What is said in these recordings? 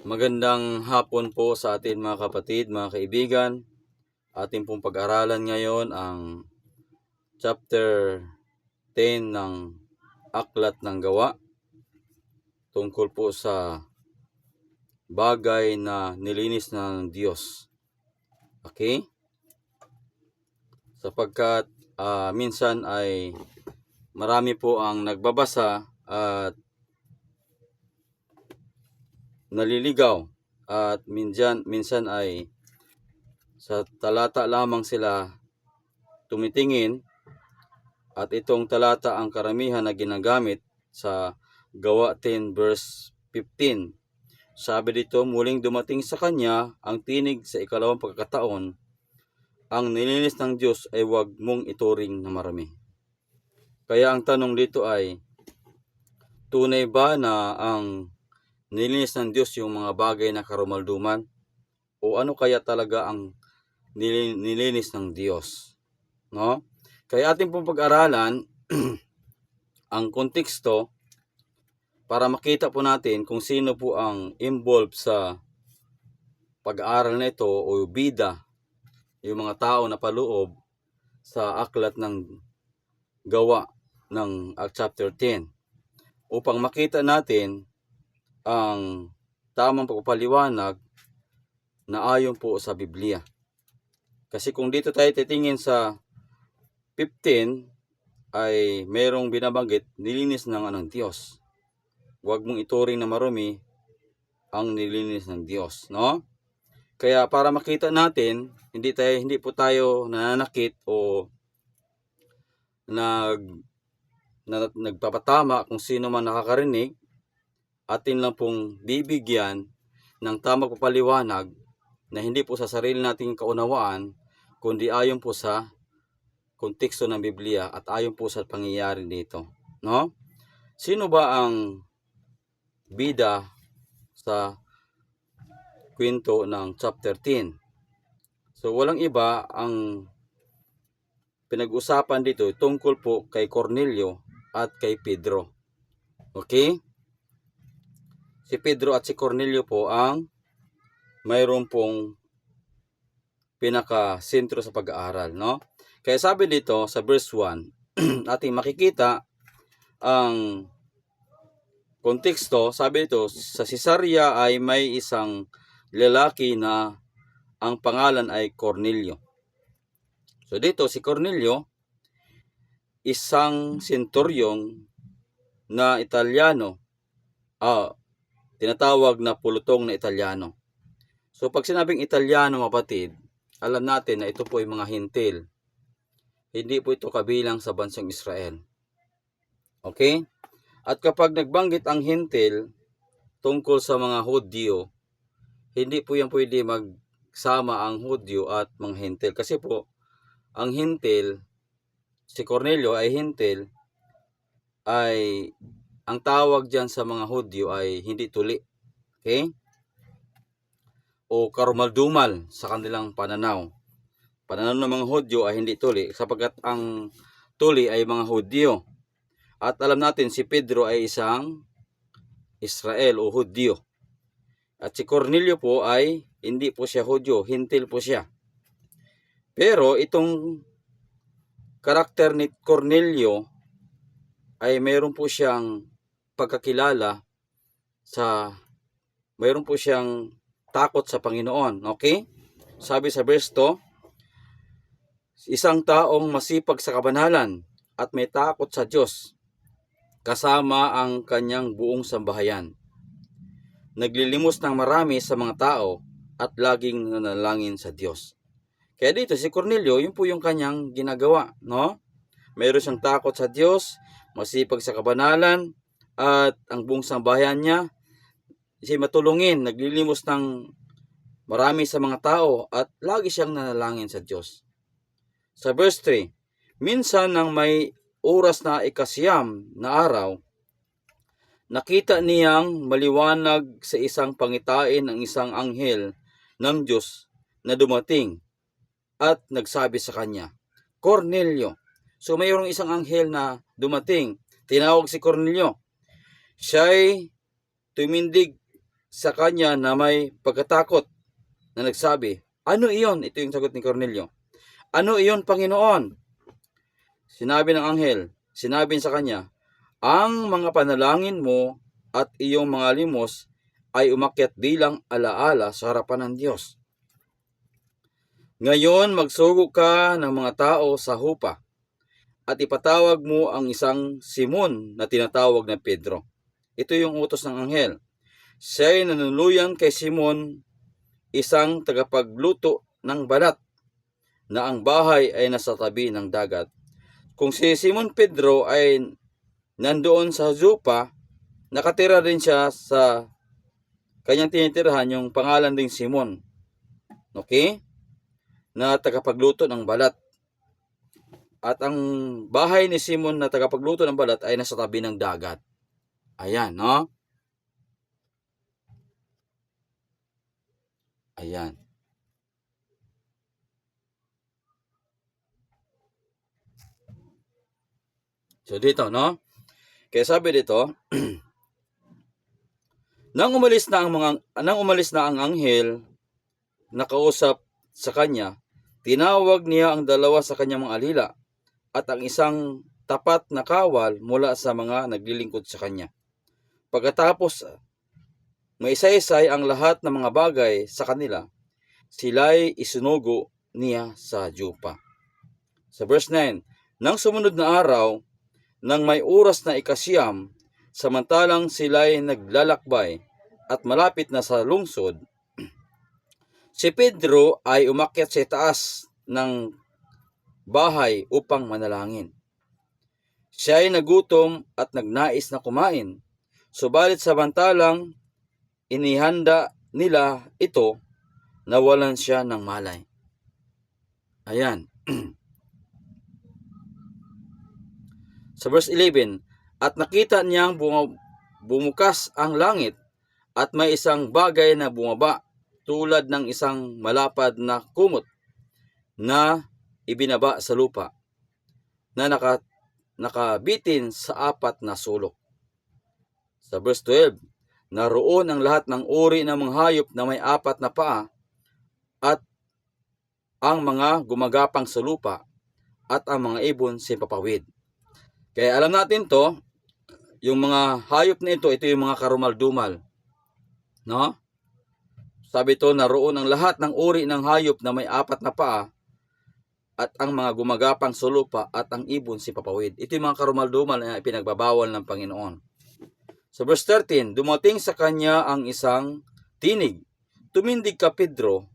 Magandang hapon po sa atin mga kapatid, mga kaibigan. Ating pong pag-aralan ngayon ang chapter 10 ng Aklat ng Gawa tungkol po sa bagay na nilinis ng Diyos. Okay? Sapagkat minsan ay marami po ang nagbabasa at naliligaw at minsan ay sa talata lamang sila tumitingin at itong talata ang karamihan na ginagamit sa Gawa 10 verse 15. Sabi dito, muling dumating sa kanya ang tinig sa ikalawang pagkakataon, ang nilinis ng Diyos ay huwag mong ituring na marami. Kaya ang tanong dito ay, tunay ba na ang nilinis ng Diyos yung mga bagay na karumalduman? O ano kaya talaga ang nilinis ng Diyos? No? Kaya ating pong pag-aralan ang konteksto para makita po natin kung sino po ang involved sa pag-aaral na ito o bida, yung mga tao na paloob sa aklat ng Gawa ng chapter 10 upang makita natin ang tamang pagpapaliwanag na ayon po sa Biblia. Kasi kung dito tayo titingin sa 15 ay mayroong binabanggit, nilinis ng Diyos. Huwag mong ituring na marumi ang nilinis ng Diyos, no? Kaya para makita natin, hindi po tayo nananakit o nagpapatama kung sino man nakakarinig. Atin lang pong bibigyan ng tamang papaliwanag na hindi po sa sarili nating kaunawaan, kundi ayon po sa konteksto ng Biblia at ayon po sa pangyayari dito, no? Sino ba ang bida sa kwento ng chapter 10? So walang iba, ang pinag-usapan dito tungkol po kay Cornelio at kay Pedro. Okay? Si Pedro at si Cornelio po ang mayroon pong pinaka-sentro sa pag-aaral, no? Kaya sabi dito sa verse 1, ating makikita ang konteksto. Sabi dito, sa Cesarea ay may isang lalaki na ang pangalan ay Cornelio. So dito si Cornelio, isang senturyong na Italyano, tinatawag na pulutong na Italyano. So pag sinabing Italyano, kapatid, alam natin na ito po ay mga hintil. Hindi po ito kabilang sa bansang Israel. Okay? At kapag nagbanggit ang hintil tungkol sa mga Hudyo, hindi po yan pwede magsama ang Hudyo at mga hintil. Kasi po, ang hintil, si Cornelio ay hintil, ay ang tawag dyan sa mga Hudyo ay hindi tuli. Okay? O karumaldumal sa kanilang pananaw. Pananaw ng mga Hudyo ay hindi tuli sapagkat ang tuli ay mga Hudyo. At alam natin si Pedro ay isang Israel o Hudyo. At si Cornelio po ay hindi po siya Hudyo, hintil po siya. Pero itong karakter ni Cornelio ay mayroon po siyang pagkakilala mayroon po siyang takot sa Panginoon. Okay? Sabi sa verse 2, isang taong masipag sa kabanalan at may takot sa Diyos, kasama ang kanyang buong sambahayan. Naglilimos ng marami sa mga tao at laging nanalangin sa Diyos. Kaya dito si Cornelio, yun po yung kanyang ginagawa, no? Mayroon siyang takot sa Diyos, masipag sa kabanalan, at ang buong sambahayan niya, siya matulungin, naglilimos ng marami sa mga tao at lagi siyang nanalangin sa Diyos. Sa verse 3, minsan nang may oras na ikasiyam na araw, nakita niyang maliwanag sa isang pangitain ng isang anghel ng Diyos na dumating at nagsabi sa kanya, Cornelio. So mayroong isang anghel na dumating, tinawag si Cornelio. Siya'y tumindig sa kanya na may pagkatakot na nagsabi, "Ano iyon?" Ito yung sagot ni Cornelio. "Ano iyon, Panginoon?" Sinabi ng anghel, sinabi sa kanya, "Ang mga panalangin mo at iyong mga limos ay umakyat bilang alaala sa harapan ng Diyos. Ngayon magsugo ka ng mga tao sa Jopa at ipatawag mo ang isang Simon na tinatawag na Pedro." Ito yung utos ng anghel. Siya'y nanuluyan kay Simon, isang tagapagluto ng balat, na ang bahay ay nasa tabi ng dagat. Kung si Simon Pedro ay nandoon sa Jopa, nakatira din siya sa kanyang tinitirahan, yung pangalan ding Simon. Okay? Na tagapagluto ng balat. At ang bahay ni Simon na tagapagluto ng balat ay nasa tabi ng dagat. Ayan, no? Ayan. So dito, no? Kaya sabi dito, nang umalis na ang anghel nakausap sa kanya, tinawag niya ang dalawa sa kanyang mga alila at ang isang tapat na kawal mula sa mga naglilingkod sa kanya. Pagkatapos maisa-isay ang lahat ng mga bagay sa kanila, sila'y isinugo niya sa Jopa. Sa verse 9, nang sumunod na araw, nang may oras na ikasiyam, samantalang sila'y naglalakbay at malapit na sa lungsod, si Pedro ay umakyat sa taas ng bahay upang manalangin. Siya'y nagutom at nagnais na kumain, subalit samantalang inihanda nila ito, nawalan siya ng malay. Ayan. Sa verse 11, at nakita niyang bumukas ang langit at may isang bagay na bumaba tulad ng isang malapad na kumot na ibinaba sa lupa na nakabitin sa apat na sulok. Sa verse 12, naroon ang lahat ng uri ng mga hayop na may apat na paa at ang mga gumagapang sa lupa at ang mga ibon sa papawid. Kaya alam natin to, yung mga hayop na ito yung mga karumal-dumal. No? Sabi to, naroon ang lahat ng uri ng hayop na may apat na paa at ang mga gumagapang sa lupa at ang ibon si papawid. Ito yung mga karumal-dumal na ipinagbabawal ng Panginoon. Sa verse 13, dumating sa kanya ang isang tinig, tumindig ka, Pedro,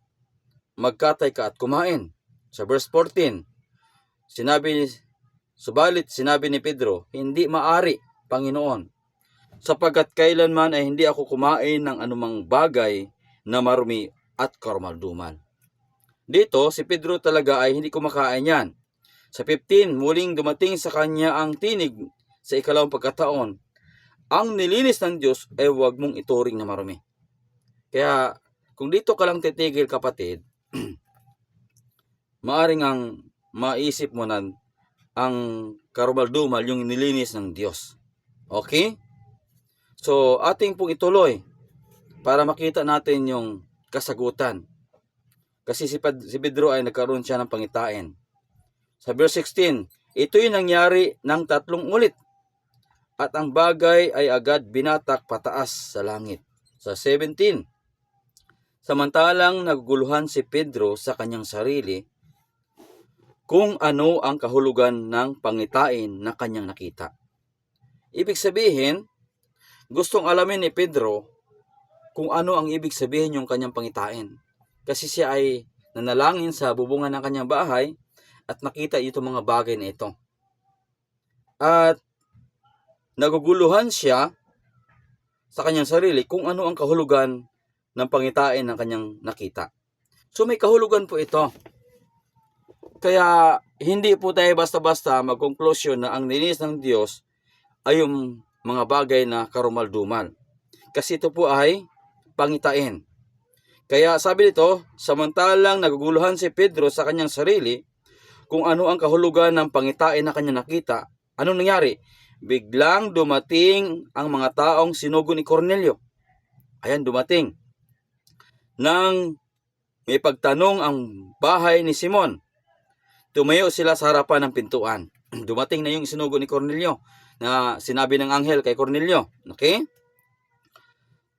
magkatay ka at kumain. Sa verse 14, subalit sinabi ni Pedro, hindi maari, Panginoon, sapagkat kailanman ay hindi ako kumain ng anumang bagay na marumi at karumal-dumal. Dito, si Pedro talaga ay hindi kumakain yan. Sa 15, muling dumating sa kanya ang tinig sa ikalawang pagkataon, ang nilinis ng Diyos ay huwag mong ituring na marumi. Kaya, kung dito ka lang titigil, kapatid, maaring ang maisip mo na ang karumal-dumal yung nilinis ng Diyos. Okay? So, ating pong ituloy para makita natin yung kasagutan. Kasi si Pedro ay nagkaroon siya ng pangitain. Sa verse 16, ito'y nangyari ng 3 ulit at ang bagay ay agad binatak pataas sa langit. Sa 17, samantalang naguguluhan si Pedro sa kanyang sarili kung ano ang kahulugan ng pangitain na kanyang nakita. Ibig sabihin, gustong alamin ni Pedro kung ano ang ibig sabihin yung kanyang pangitain. Kasi siya ay nanalangin sa bubungan ng kanyang bahay at nakita itong mga bagay na ito. At naguguluhan siya sa kanyang sarili kung ano ang kahulugan ng pangitain ng kanyang nakita. So may kahulugan po ito. Kaya hindi po tayo basta-basta mag-conclusion na ang nilinis ng Diyos ay yung mga bagay na karumal-dumal. Kasi ito po ay pangitain. Kaya sabi dito, samantalang naguguluhan si Pedro sa kanyang sarili kung ano ang kahulugan ng pangitain na kanyang nakita, anong nangyari? Biglang dumating ang mga taong sinugo ni Cornelio. Ayan, dumating. Nang may pagtanong ang bahay ni Simon, tumayo sila sa harapan ng pintuan. Dumating na yung isinugo ni Cornelio na sinabi ng anghel kay Cornelio. Okay?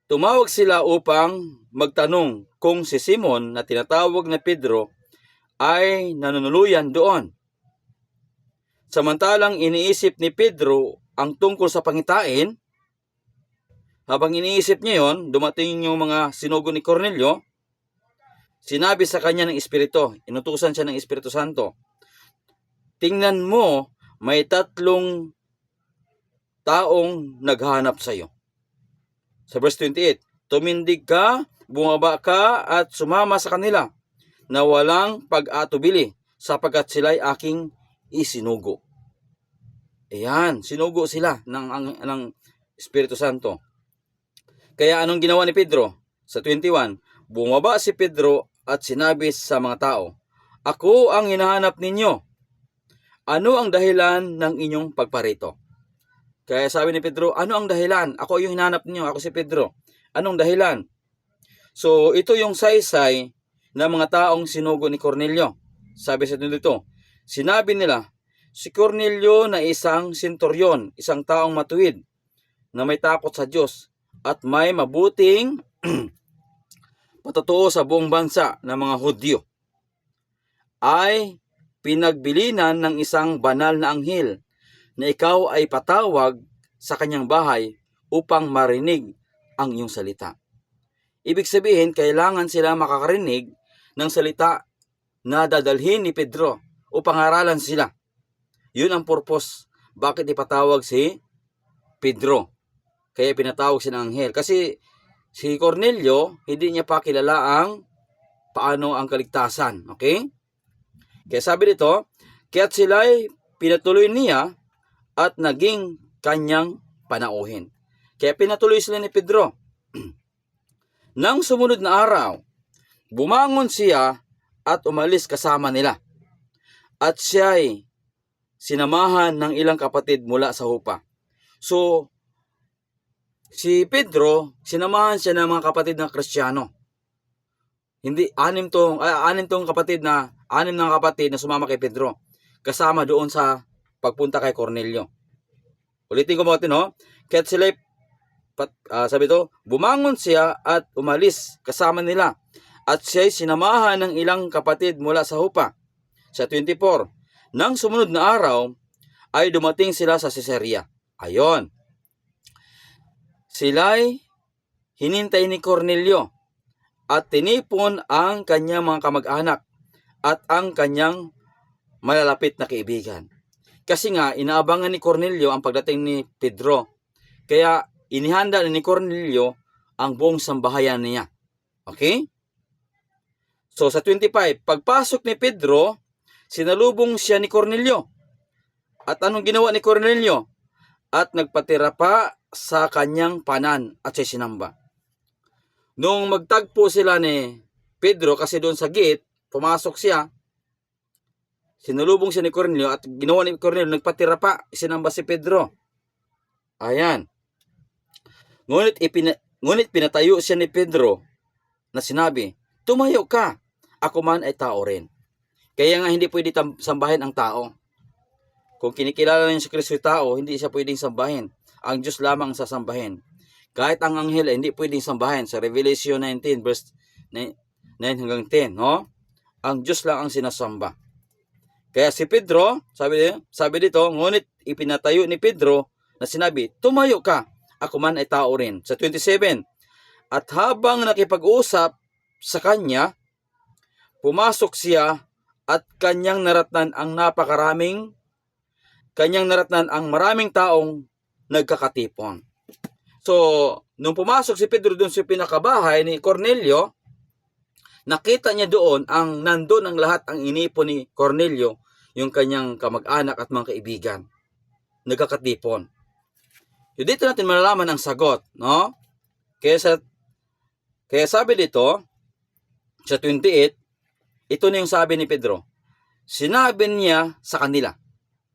Tumawag sila upang magtanong kung si Simon na tinatawag na Pedro ay nanunuluyan doon. Samantalang iniisip ni Pedro ang tungkol sa pangitain, habang iniisip niya yon, dumating yung mga sinugo ni Cornelio, sinabi sa kanya ng Espiritu, inutusan siya ng Espiritu Santo, tingnan mo, may 3 taong naghahanap sa iyo. Sa verse 28, tumindig ka, bumaba ka at sumama sa kanila na walang pag-atubili sapagkat sila'y aking isinugo. Ayan, sinugo sila ng Espiritu Santo. Kaya anong ginawa ni Pedro? Sa 21, bumaba si Pedro at sinabi sa mga tao, ako ang hinahanap ninyo. Ano ang dahilan ng inyong pagparito? Kaya sabi ni Pedro, ano ang dahilan? Ako yung hinahanap ninyo, ako si Pedro. Anong dahilan? So, ito yung saysay ng mga taong sinugo ni Cornelio. Sabi sa dito, sinabi nila, si Cornelio na isang senturyon, isang taong matuwid, na may takot sa Diyos, at may mabuting patutuo sa buong bansa ng mga Hudyo, ay pinagbilinan ng isang banal na anghel na ikaw ay patawag sa kanyang bahay upang marinig ang iyong salita. Ibig sabihin, kailangan sila makakarinig ng salita na dadalhin ni Pedro upang aralan sila. Yun ang purpose. Bakit ipatawag si Pedro? Kaya pinatawag siya ng anghel. Kasi si Cornelio, hindi niya pa kilala ang paano ang kaligtasan. Okay? Kaya sabi dito, kaya't sila'y pinatuloy niya at naging kanyang panauhin. Kaya pinatuloy sila ni Pedro. Nang sumunod na araw, bumangon siya at umalis kasama nila. At siya'y sinamahan ng ilang kapatid mula sa Jopa. So, si Pedro, sinamahan siya ng mga kapatid na Kristiyano. Hindi, anim na kapatid na sumama kay Pedro. Kasama doon sa pagpunta kay Cornelio. Ulitin ko mga no? Kaya't sila, sabi to, bumangon siya at umalis kasama nila. At siya'y sinamahan ng ilang kapatid mula sa Jopa. Sa 24, nang sumunod na araw, ay dumating sila sa Caesarea. Ayon. Sila'y hinintay ni Cornelio at tinipon ang kanyang mga kamag-anak at ang kanyang malalapit na kaibigan. Kasi nga, inaabangan ni Cornelio ang pagdating ni Pedro. Kaya, inihanda ni Cornelio ang buong sambahayan niya. Okay? So, sa 25, pagpasok ni Pedro, sinalubong siya ni Cornelio. At anong ginawa ni Cornelio? At nagpatira pa sa kanyang panan at siya sinamba. Nung magtagpo sila ni Pedro, kasi doon sa gate, pumasok siya, sinalubong siya ni Cornelio at ginawa ni Cornelio, nagpatira pa, sinamba si Pedro. Ayan. Ngunit pinatayo siya ni Pedro na sinabi, tumayo ka, ako man ay tao rin. Kaya nga hindi pwede sambahin ang tao. Kung kinikilala niya si Kristo tao, hindi siya pwedeng sambahin. Ang Diyos lamang ang sasambahin. Kahit ang anghel ay hindi pwedeng sambahin. Sa Revelation 19 verse 9 hanggang 10, no? Ang Diyos lang ang sinasamba. Kaya si Pedro, sabi dito, ngunit ipinatayo ni Pedro na sinabi, tumayo ka, ako man ay tao rin. Sa 27, at habang nakipag-usap sa kanya, pumasok siya at kanyang naratnan ang maraming taong nagkakatipon. So, nung pumasok si Pedro doon sa pinakabahay ni Cornelio, nakita niya doon nandun ang lahat ang inipon ni Cornelio, yung kanyang kamag-anak at mga kaibigan. Nagkakatipon. So, dito natin malalaman ang sagot, no? Kaya sabi dito, sa 28, ito na yung sabi ni Pedro. Sinabi niya sa kanila.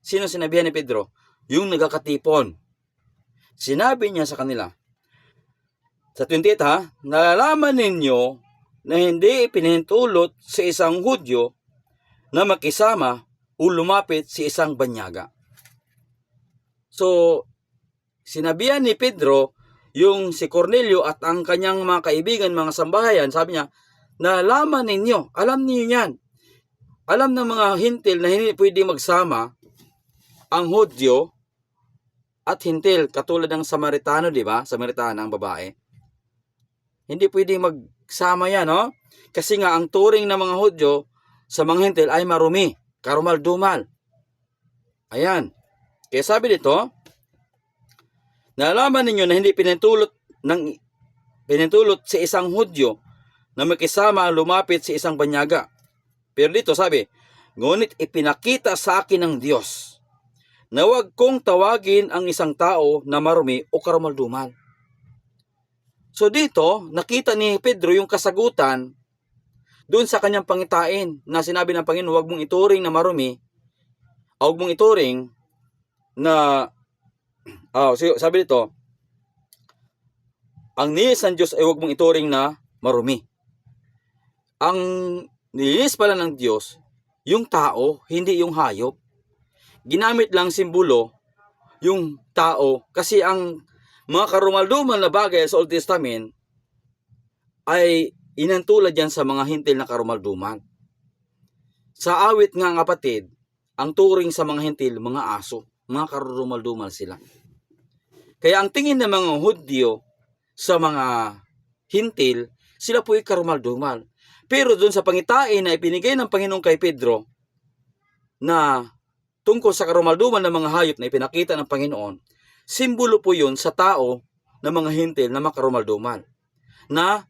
Sino sinabihan ni Pedro? Yung nagkakatipon. Sinabi niya sa kanila. Sa 28 ha, nalalaman ninyo na hindi ipinahintulot sa isang Hudyo na makisama o lumapit sa isang banyaga. So, sinabihan ni Pedro yung si Cornelio at ang kanyang mga kaibigan, mga sambahayan, sabi niya, nalaman ninyo, alam niyo yan. Alam ng mga hintil na hindi pwede magsama ang Hudyo at hintil, katulad ng Samaritano, di ba? Samaritana, ang babae. Hindi pwede magsama yan, no? Kasi nga, ang turing ng mga Hudyo sa mga hintil ay marumi, karumal-dumal. Ayan. Kaya sabi dito, nalaman ninyo na hindi pinintulot sa isang Hudyo na makisama lumapit sa isang banyaga. Pero dito sabi, ngunit ipinakita sa akin ng Diyos na huwag kong tawagin ang isang tao na marumi o karumal-dumal. So dito, nakita ni Pedro yung kasagutan doon sa kanyang pangitain na sinabi ng Panginoon, huwag mong ituring na marumi, huwag mong ituring na, sabi dito, ang nilinis ng Diyos ay huwag mong ituring na marumi. Ang nilinis pala ng Diyos, yung tao, hindi yung hayop. Ginamit lang simbolo yung tao kasi ang mga karumal-dumal na bagay sa Old Testament ay inantulad yan sa mga hintil na karumal-dumal. Sa awit nga kapatid, ang turing sa mga hintil, mga aso, mga karumal-dumal sila. Kaya ang tingin ng mga Hudyo sa mga hintil, sila po ay karumal-dumal. Pero doon sa pangitain na ipinigay ng Panginoon kay Pedro na tungkol sa karumal-dumal ng mga hayop na ipinakita ng Panginoon, simbolo po yun sa tao ng mga hintil na makarumal-dumal na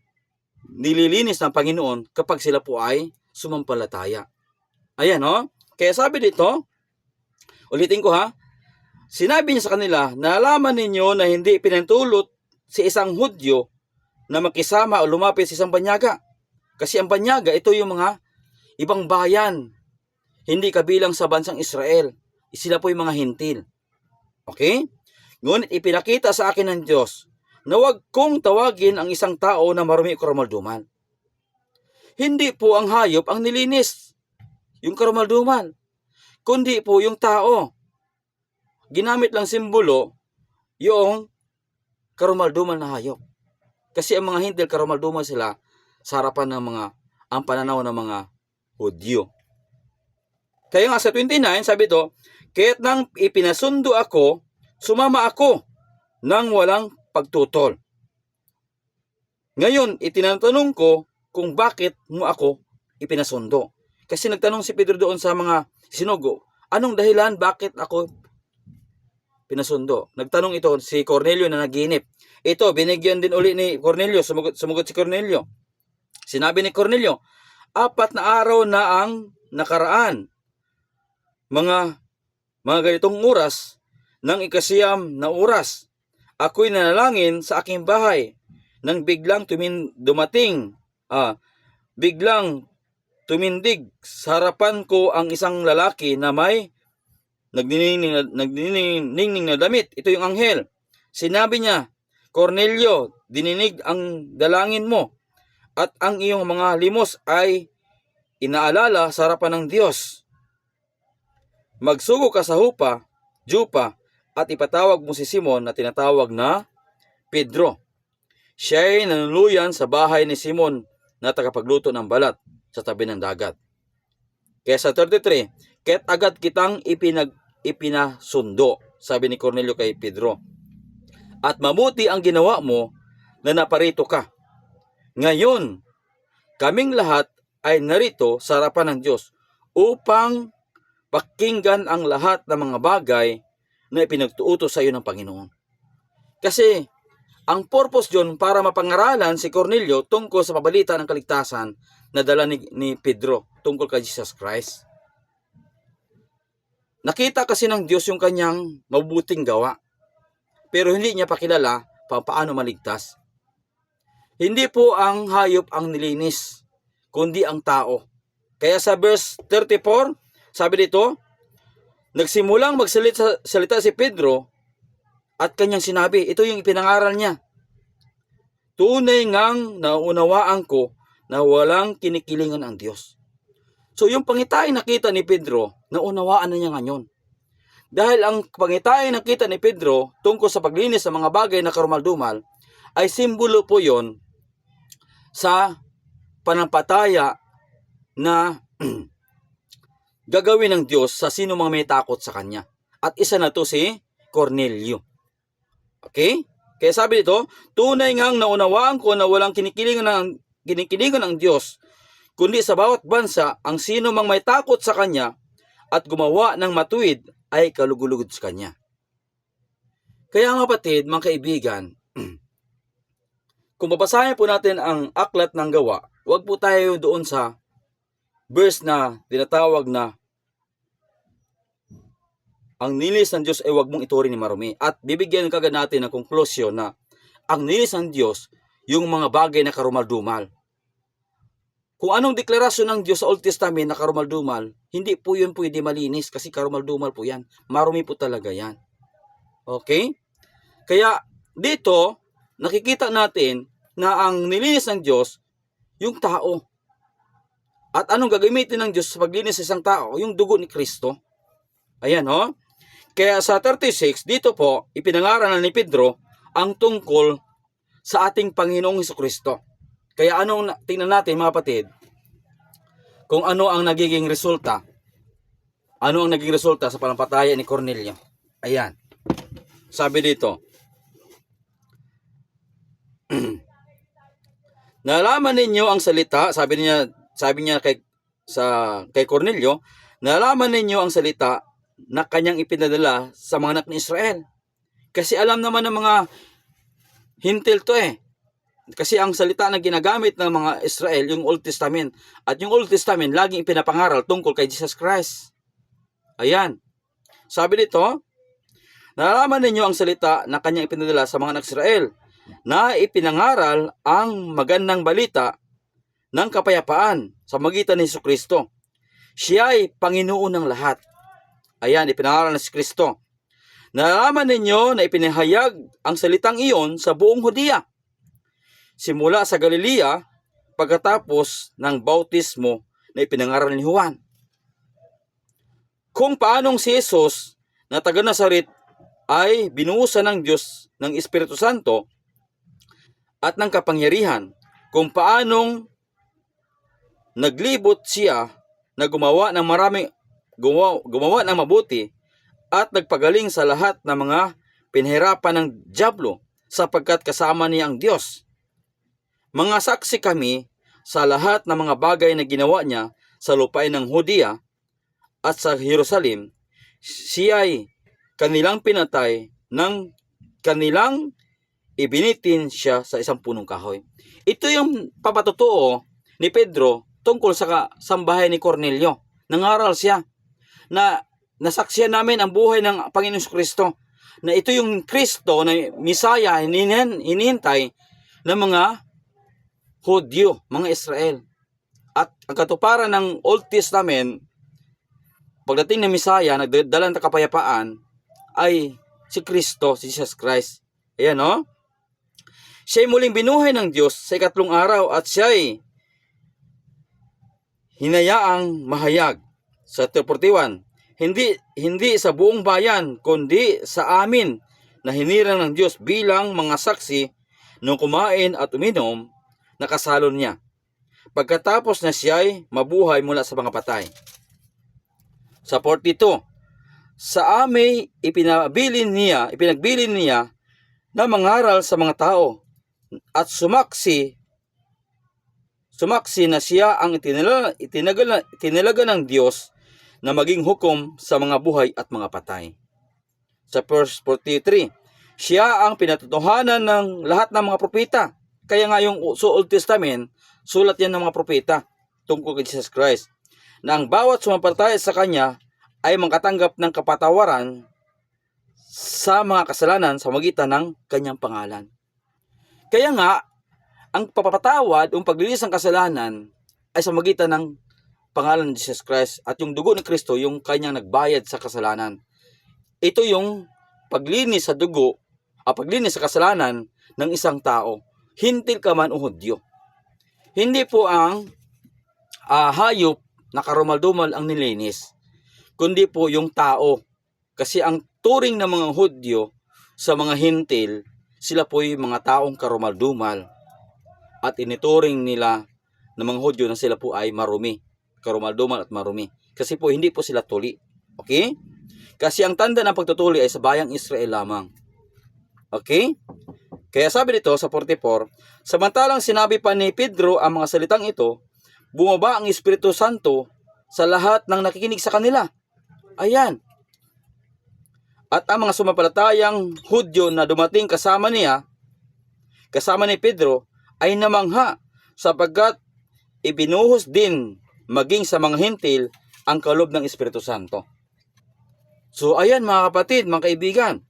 nililinis ng Panginoon kapag sila po ay sumampalataya. Ayan, no? Kaya sabi dito, ulitin ko ha, sinabi niya sa kanila, nalaman ninyo na hindi pinintulot si isang Hudyo na makisama o lumapit sa isang banyaga. Kasi ang banyaga, ito yung mga ibang bayan, hindi kabilang sa bansang Israel. Sila po yung mga hintil. Okay? Ngunit ipinakita sa akin ng Diyos na huwag kong tawagin ang isang tao na marumi o karumal-dumal. Hindi po ang hayop ang nilinis, yung karumal-dumal, kundi po yung tao. Ginamit lang simbolo yung karumal-dumal na hayop. Kasi ang mga hintil, karumal-dumal sila sa harapan ng ang pananaw ng mga Hudyo. Kaya nga sa 29, sabi ito, kaya't nang ipinasundo ako, sumama ako nang walang pagtutol. Ngayon, itinatanong ko kung bakit mo ako ipinasundo. Kasi nagtanong si Pedro doon sa mga sinugo, anong dahilan bakit ako pinasundo? Nagtanong ito si Cornelio na naginip. Ito, binigyan din uli ni Cornelio, sumugot si Cornelio. Sinabi ni Cornelio, 4 na araw na ang nakaraan. Mga ganitong oras, ng ikasiyam na oras, ako'y nanalangin sa aking bahay nang biglang tumindig sa harapan ko ang isang lalaki na may nagniningning na damit. Ito yung anghel. Sinabi niya, Cornelio, dininig ang dalangin mo at ang iyong mga limos ay inaalala sa harapan ng Diyos. Magsugo ka sa Jopa, at ipatawag mo si Simon na tinatawag na Pedro. Siya ay nanuluyan sa bahay ni Simon na tagapagluto ng balat sa tabi ng dagat. Kaya sa 33, kaya't agad kitang ipinasundo, sabi ni Cornelio kay Pedro. At mabuti ang ginawa mo na naparito ka. Ngayon, kaming lahat ay narito sa harapan ng Diyos upang pakinggan ang lahat ng mga bagay na ipinagtuutos sa iyo ng Panginoon. Kasi ang purpose dyan para mapangaralan si Cornelio tungkol sa pabalita ng kaligtasan na dala ni Pedro tungkol kay Jesus Christ. Nakita kasi ng Diyos yung kanyang mabubuting gawa, pero hindi niya pakilala paano maligtas. Hindi po ang hayop ang nilinis, kundi ang tao. Kaya sa verse 34, sabi dito, nagsimulang magsalita si Pedro at kanyang sinabi, ito yung ipinangaral niya. tunay ngang naunawaan ko na walang kinikilingan ang Diyos. So yung pangitain nakita ni Pedro, naunawaan na niya ngayon. Dahil ang pangitain nakita ni Pedro tungkol sa paglinis ng mga bagay na karumal-dumal ay simbolo po yon sa panampataya na gagawin ng Diyos sa sino mga may takot sa Kanya. At isa na to si Cornelio. Okay? Kaya sabi dito, tunay ngang naunawaan ko na walang kinikilingan ng Diyos, kundi sa bawat bansa, ang sino mang may takot sa Kanya at gumawa ng matuwid ay kalugulugod sa Kanya. Kaya nga kapatid, mga kaibigan, kung babasahin po natin ang aklat ng Gawa, huwag po tayo doon sa verse na tinatawag na ang nilis ng Diyos ay huwag mong ituring ni marumi. At bibigyan kagad natin ng konklusyon na ang nilis ng Diyos, yung mga bagay na karumal-dumal. Kung anong deklarasyon ng Diyos sa Old Testament na karumal-dumal, hindi po yun pwede malinis kasi karumal-dumal po yan. Marumi po talaga yan. Okay? Kaya dito, nakikita natin na ang nilinis ng Diyos, yung tao. At anong gagamitin ng Diyos sa paglinis sa isang tao? Yung dugo ni Kristo. Ayan, ho? Kaya sa 36, dito po, ipinangaralan ni Pedro ang tungkol sa ating Panginoong Hesukristo. Kaya tingnan natin mga kapatid, kung ano ang nagiging resulta. Ano ang naging resulta sa panampatayan ni Cornelio? Ayan. Sabi dito, nalaman ninyo ang salita, sabi niya kay Cornelio, nalaman ninyo ang salita na kanyang ipinadala sa mga anak ni Israel. Kasi alam naman ng mga hintil to eh. Kasi ang salita na ginagamit ng mga Israel, yung Old Testament. At yung Old Testament, laging ipinapangaral tungkol kay Jesus Christ. Ayan. Sabi dito, nalaman ninyo ang salita na kanyang ipinadala sa mga anak Israel, na ipinangaral ang magandang balita ng kapayapaan sa magitan ni Jesucristo. Siya ay Panginoon ng lahat. Ayan, ipinangaral na si Kristo. Nalaman ninyo na ipinahayag ang salitang iyon sa buong Hudiya, simula sa Galilea, pagkatapos ng bautismo na ipinangaral ni Juan. Kung paanong si Jesus na taga Nazaret ay binuhusan ng Diyos ng Espiritu Santo at ng kapangyarihan, kung paanong naglibot siya na gumawa ng mabuti at nagpagaling sa lahat ng mga pinahirapan ng dyablo sapagkat kasama niya ang Diyos. Mga saksi kami sa lahat ng mga bagay na ginawa niya sa lupain ng Hudiya at sa Jerusalem. Siya ay kanilang pinatay ng kanilang ibinitin siya sa isang punong kahoy. Ito yung papatotoo ni Pedro tungkol sa sambahay ni Cornelio. Nangaral siya na nasaksiyan namin ang buhay ng Panginoon Kristo, na ito yung Kristo na Misaya hinihintay ng mga Hudyo, mga Israel. At ang katuparan ng Old Testament, pagdating ng Misaya, nagdala ng kapayapaan, ay si Kristo, si Jesus Christ. Ayan, no? Siya ay muling binuhay ng Diyos sa ikatlong araw at siya ay hinayaang mahayag. Sa 41, hindi sa buong bayan, kundi sa amin na hinirang ng Diyos bilang mga saksi nung kumain at uminom na kasalo niya, pagkatapos na siya ay mabuhay mula sa mga patay. Sa 42, sa amin ipinagbilin niya na mangaral sa mga tao at sumaksi na siya ang itinalaga ng Diyos na maging hukom sa mga buhay at mga patay. Sa verse 43, siya ang pinatotohanan ng lahat ng mga propeta. Kaya nga yung Old Testament, sulat yan ng mga propeta tungkol kay Jesus Christ, na ang bawat sumampalataya sa Kanya ay makatanggap ng kapatawaran sa mga kasalanan sa magitan ng Kanyang pangalan. Kaya nga, ang papapatawad o paglinis ng kasalanan ay sa magitan ng pangalan ni Jesus Christ, at yung dugo ni Kristo yung Kanyang nagbayad sa kasalanan. Ito yung paglinis sa dugo, paglinis sa kasalanan ng isang tao. hintil ka man o Hudyo. Hindi po ang hayop na karumal-dumal ang nilinis, kundi po yung tao. Kasi ang turing ng mga Hudyo sa mga hintil, sila po yung mga taong karumal-dumal. At inituring nila ng mga Hudyo na sila po ay marumi. Karumal-dumal at marumi. Kasi po hindi po sila tuli. Okay? Kasi ang tanda ng pagtutuli ay sa bayang Israel lamang. Okay? Kaya sabi dito sa 44, samantalang sinabi pa ni Pedro ang mga salitang ito, bumaba ang Espiritu Santo sa lahat ng nakikinig sa kanila. Ayan. At ang mga sumampalatayang Hudyo na dumating kasama ni Pedro, ay namangha sapagkat ibinuhos din maging sa mga hintil ang kaloob ng Espiritu Santo. So ayan mga kapatid, mga kaibigan.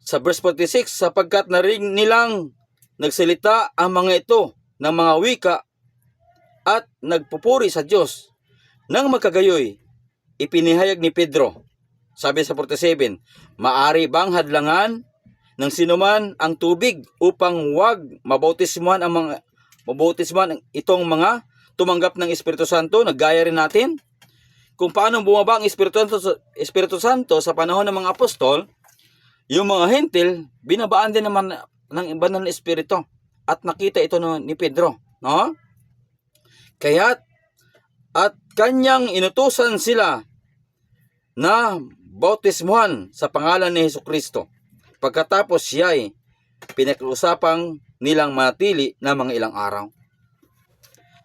Sa verse 46, sapagkat narinig nilang nagsalita ang mga ito ng mga wika at nagpupuri sa Diyos. Nang magkagayoy, ipinahayag ni Pedro, sabi sa 47, maari bang hadlangan ng sinuman ang tubig upang wag mabautismuhan itong mga tumanggap ng Espiritu Santo? Naggaya rin natin kung paano bumaba ang Espiritu Santo sa panahon ng mga apostol. Yung mga hentil, binabaan din naman ng banal na Espiritu. At nakita ito ni Pedro. No? Kaya, at kanyang inutusan sila na bautismuhan sa pangalan ni Jesucristo. Pagkatapos siya ay pinakiusapang nilang manatili na mga ilang araw.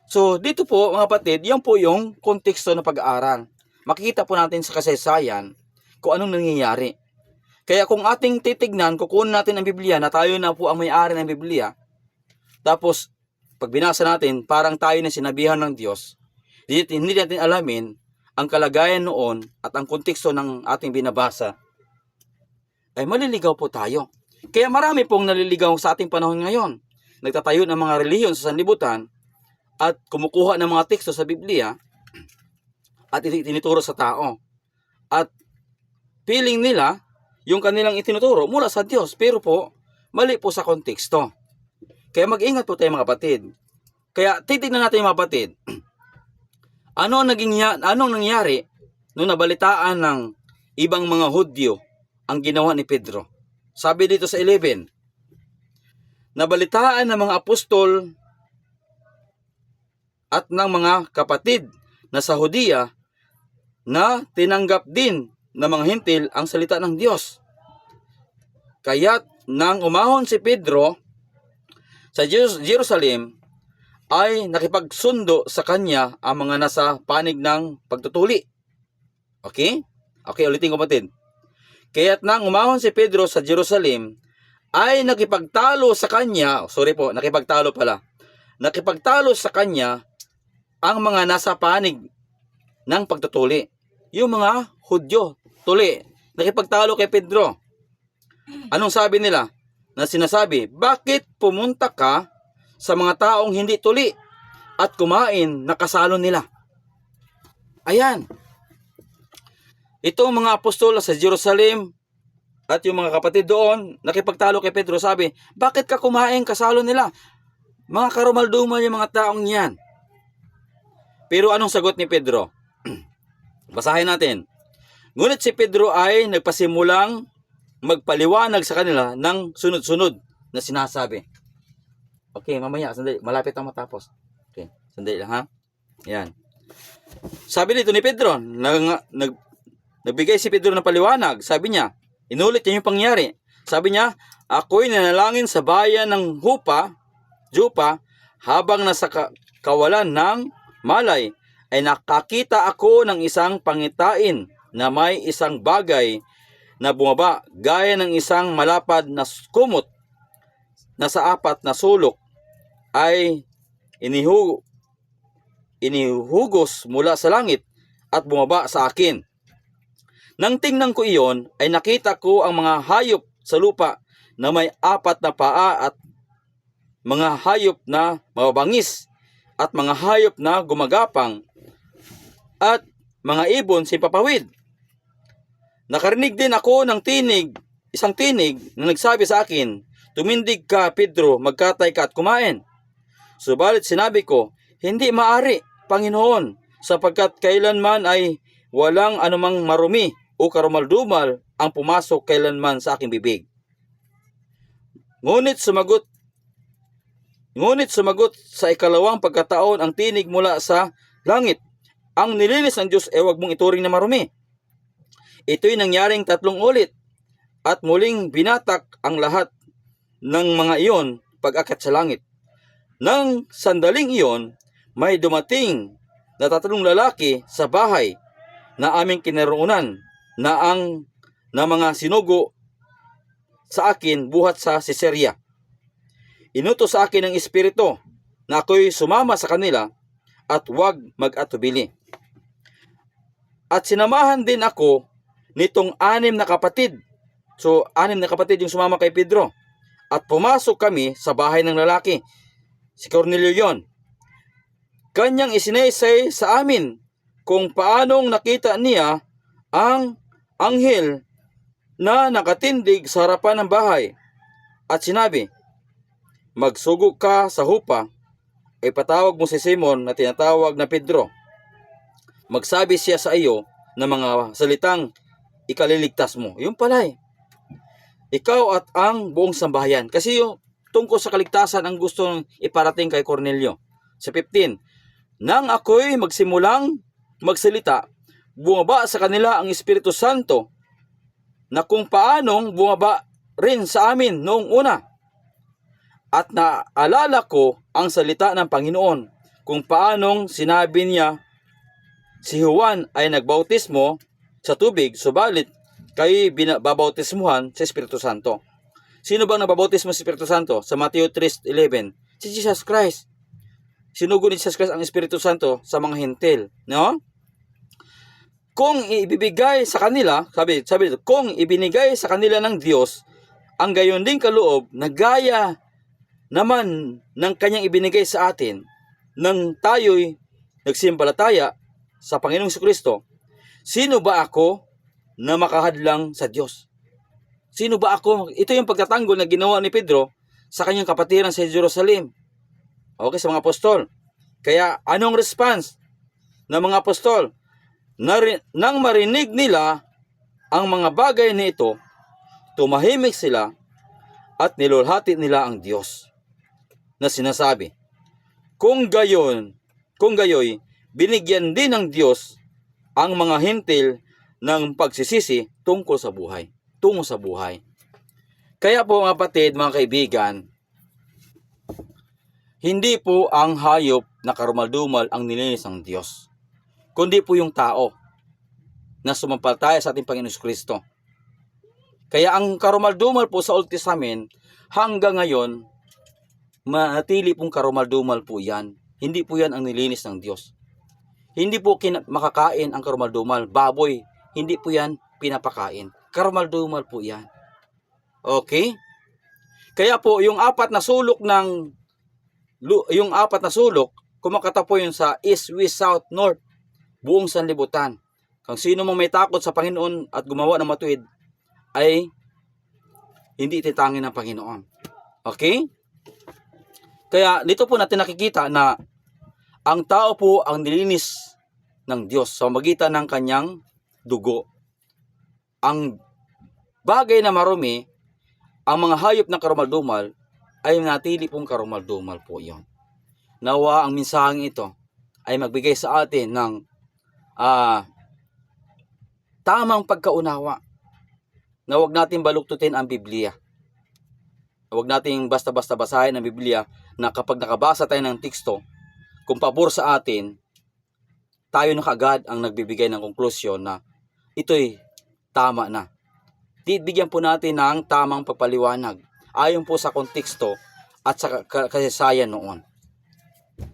So, dito po mga kapatid, yan po yung konteksto na pag-aaral. Makikita po natin sa kasaysayan kung anong nangyayari. Kaya kung ating titignan, kukunin natin ang Biblia na tayo na po ang may-ari ng Biblia. Tapos, pag binasa natin, parang tayo na sinabihan ng Diyos. Hindi natin alamin ang kalagayan noon at ang konteksto ng ating binabasa. Ay maliligaw po tayo. Kaya marami pong naliligaw sa ating panahon ngayon. Nagtatayo ng mga relihiyon sa sanlibutan at kumukuha ng mga teksto sa Biblia at itinuturo sa tao. At feeling nila yung kanilang itinuturo mula sa Diyos, pero po mali po sa konteksto. Kaya mag-ingat po tayo mga kapatid. Kaya titignan natin mga kapatid, anong nangyari nung nabalitaan ng ibang mga Hudyo ang ginawa ni Pedro? Sabi dito sa 11, nabalitaan ng mga apostol at ng mga kapatid na sa Hudiya na tinanggap din ng mga hintil ang salita ng Diyos. Kaya't nang umahon si Pedro sa Jerusalem, ay nakipagsundo sa kanya ang mga nasa panig ng pagtutuli. Okay? Okay, ulitin ko kapatid. Kaya't nang umahon si Pedro sa Jerusalem, ay nakipagtalo sa kanya ang mga nasa panig ng pagtutuli. Yung mga Hudyo, tuli, nakipagtalo kay Pedro. Anong sabi nila? Na sinasabi, bakit pumunta ka sa mga taong hindi tuli at kumain na kasalo nila? Ayan. Itong mga apostol sa Jerusalem at yung mga kapatid doon, nakipagtalo kay Pedro, sabi, bakit ka kumain kasalo nila? Mga karumal-dumal yung mga taong yan. Pero anong sagot ni Pedro? Basahin natin. Ngunit si Pedro ay nagpasimulang magpaliwanag sa kanila ng sunod-sunod na sinasabi. Okay, mamaya, sandali. Malapit na matapos. Okay, sandali lang ha. Yan. Sabi dito ni Pedro, nagbigay si Pedro ng paliwanag. Sabi niya, inulit niya yung pangyari. Sabi niya, ako'y nanalangin sa bayan ng Jopa, habang nasa kawalan ng malay, ay nakakita ako ng isang pangitain na may isang bagay na bumaba gaya ng isang malapad na kumot na sa apat na sulok ay inihugos mula sa langit at bumaba sa akin. Nang tingnan ko iyon, ay nakita ko ang mga hayop sa lupa na may apat na paa at mga hayop na mababangis at mga hayop na gumagapang at mga ibon sa papawid. Nakarinig din ako ng isang tinig na nagsabi sa akin, Tumindig ka, Pedro, magkatay ka at kumain. Subalit sinabi ko, hindi maari, Panginoon, sapagkat kailanman ay walang anumang marumi o karumaldumal ang pumasok kailanman sa aking bibig. Ngunit sumagot sa ikalawang pagkataon ang tinig mula sa langit. Ang nilinis ng Diyos ay huwag mong ituring na marumi. Ito'y nangyaring 3 ulit at muling binatak ang lahat ng mga iyon pag-akyat sa langit. Nang sandaling iyon, may dumating na 3 lalaki sa bahay na aming kinaroonan na mga sinugo sa akin buhat sa Caesarea. Inutos sa akin ng Espiritu na ako'y sumama sa kanila at huwag mag-atubili. At sinamahan din ako nitong 6 na kapatid. So, 6 na kapatid yung sumama kay Pedro. At pumasok kami sa bahay ng lalaki. Si Cornelio yon. Kanyang isinaysay sa amin kung paanong nakita niya ang anghel na nakatindig sa harapan ng bahay. At sinabi, magsugod ka sa hupa, ay patawag mo si Simon na tinatawag na Pedro. Magsabi siya sa iyo ng mga salitang ikaliligtas mo. Yung pala ikaw at ang buong sambahayan. Kasi yung tungkol sa kaligtasan ang gusto iparating kay Cornelio. Sa 15, nang ako'y magsimulang magsalita, bumaba sa kanila ang Espiritu Santo na kung paanong bumaba rin sa amin noong una. At naalala ko ang salita ng Panginoon kung paanong sinabi niya si Juan ay nagbautismo sa tubig, subalit kayo'y babautismuhan sa Espiritu Santo. Sino bang nababautismo sa Espiritu Santo? Sa Matthew 3:11, si Jesus Christ. Sinugo ni Jesus Christ ang Espiritu Santo sa mga hentil, no? Kung ibibigay sa kanila, sabi dito, kung ibinigay sa kanila ng Diyos ang gayon ding kaloob na gaya naman ng kanyang ibinigay sa atin nang tayo'y nagsimpalataya sa Panginoong Jesucristo, sino ba ako na makahadlang sa Diyos? Sino ba ako? Ito yung pagtatanggol na ginawa ni Pedro sa kanyang kapatiran sa Jerusalem. Okay, sa mga apostol. Kaya anong response ng mga apostol? Nang marinig nila ang mga bagay na ito, tumahimik sila at nilulhati nila ang Diyos na sinasabi, kung gayoy, binigyan din ng Diyos ang mga hintil ng pagsisisi tungo sa buhay. Kaya po mga kapatid, mga kaibigan, hindi po ang hayop na karumaldumal ang nilinis ng Diyos, kundi po yung tao na sumampalataya sa ating Panginoon Kristo. Kaya ang karumaldumal po sa Old Testament, hanggang ngayon, manatili pong karumaldumal po yan. Hindi po yan ang nilinis ng Diyos. Hindi po makakain ang karumaldumal. Baboy, hindi po yan pinapakain. Karumaldumal po yan. Okay? Kaya po, yung apat na sulok, kumakata po yun sa east, west, south, north, buong sanlibutan. Kung sino mong may takot sa Panginoon at gumawa ng matuwid, ay hindi ititangin ng Panginoon. Okay? Kaya dito po natin nakikita na ang tao po ang nilinis ng Diyos sa magitan ng kanyang dugo. Ang bagay na marumi, ang mga hayop na karumaldumal, ay natili pong karumaldumal po iyon. Nawa ang mensaheng ito ay magbigay sa atin ng tamang pagkaunawa na huwag natin baluktutin ang Biblia. Huwag natin basta-basta basahin ang Biblia na kapag nakabasa tayo ng teksto, kung pabor sa atin, tayo na kaagad ang nagbibigay ng konklusyon na ito'y tama na. Bigyan po natin ng tamang pagpaliwanag ayon po sa konteksto at sa kasaysayan noon.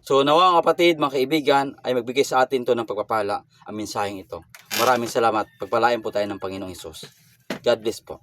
So nawa mga kapatid, mga kaibigan, ay magbigay sa atin to ng pagpapala ang mensaheng ito. Maraming salamat. Pagpalain po tayo ng Panginoong Hesus. God bless po.